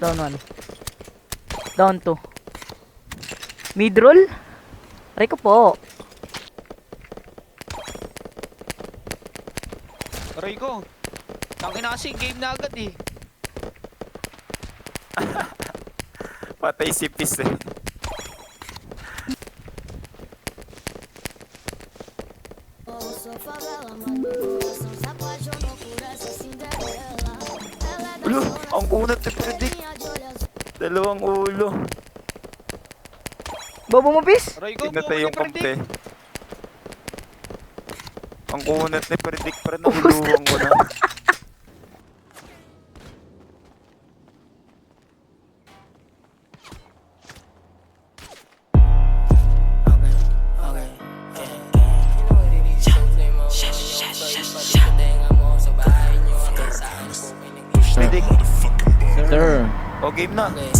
Down 1. Down 2. Mid-roll? Aray ko po. Aray ko. Tangina kasi game na agad eh. Patay si Pis eh. Ulo, ang kunat ni Predict. Dalawang ulo. Bobo mo, Pis? Aray ko, Pinatay yung Predict. kampe. Ang kunat ni Predict pa rin ang luwang ko na. Predict. Sir. O game na. May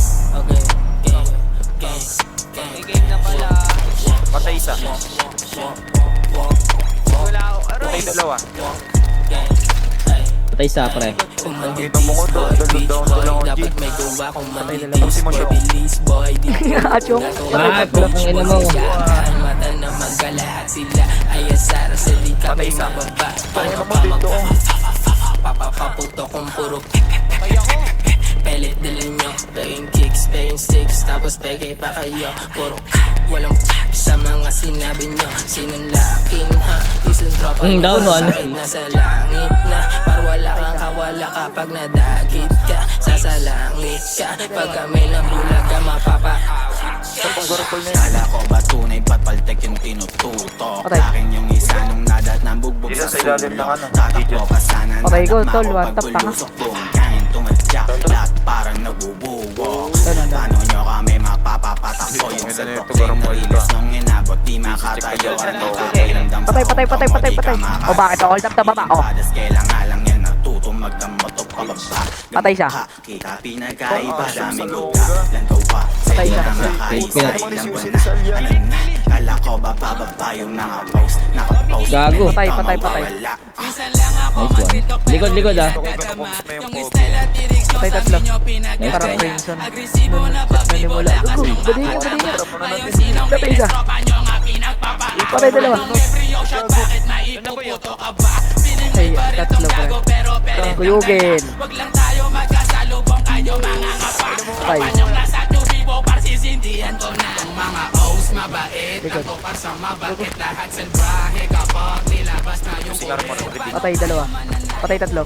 game na pala. Patay isa. Wala ako. Patay Aray. dalawa. Patay isa, pre. Kita mo ko to. Dalawang to lang ang G. Patay dalawa. Si Monyo. Achong. Ah, pula kang ina mo. Patay isa. Patay mo dito. Papapaputo kong puro Kaya ko. pelit dilin nyo. Peging kicks, peging sticks, tapos peke pa kayo. Puro walang sa mga sinabi nyo. Sinunlakin ha, isang tropa Down one. nasa langit na. Par wala kang kawala kapag nadagit ka. Sasalangit ka, pag kami ng bulag ka mapapa-awit ka. Kala ko ba tunay ba't paltek yung tinututok? Patay. Akin yung isa nung nadat ng bugbog Isa sa sa ilalim sulok. ng ano, Tatakbo pa sana Patay ko, nadama tol, ko one tap, pag tanga. bulusok buong kain tumadyak. Lahat parang nabubuwok. Down. Paano nyo kami mapapapatakbo yung sa Ito, doktrin na garapol rilis ka. nung inabot di makatayo. Ang nakakailandam sa Patay. O bakit ako hold up na baba? O. Kailangan lang yan natuto magdamotok pababa. Patay siya. Kita pinagkaiba daming luga. Lantaw pa sa Patay siya. inamakaisa. Ilang buwan na. Kala ko ba pababa yung nakapost. Nakapost. Gago. Patay. Mawawala. Nice one. Likod ah. Patay tatlo. Nice Parang try. Crimson. Nanimula. Bading. Patay isa. Patay dalawa. Yun na ko yun. Ay, tatlo pa rin. Kuyugin. Patay. Likod. Singar mo na Predict. Patay dalawa. Patay tatlo.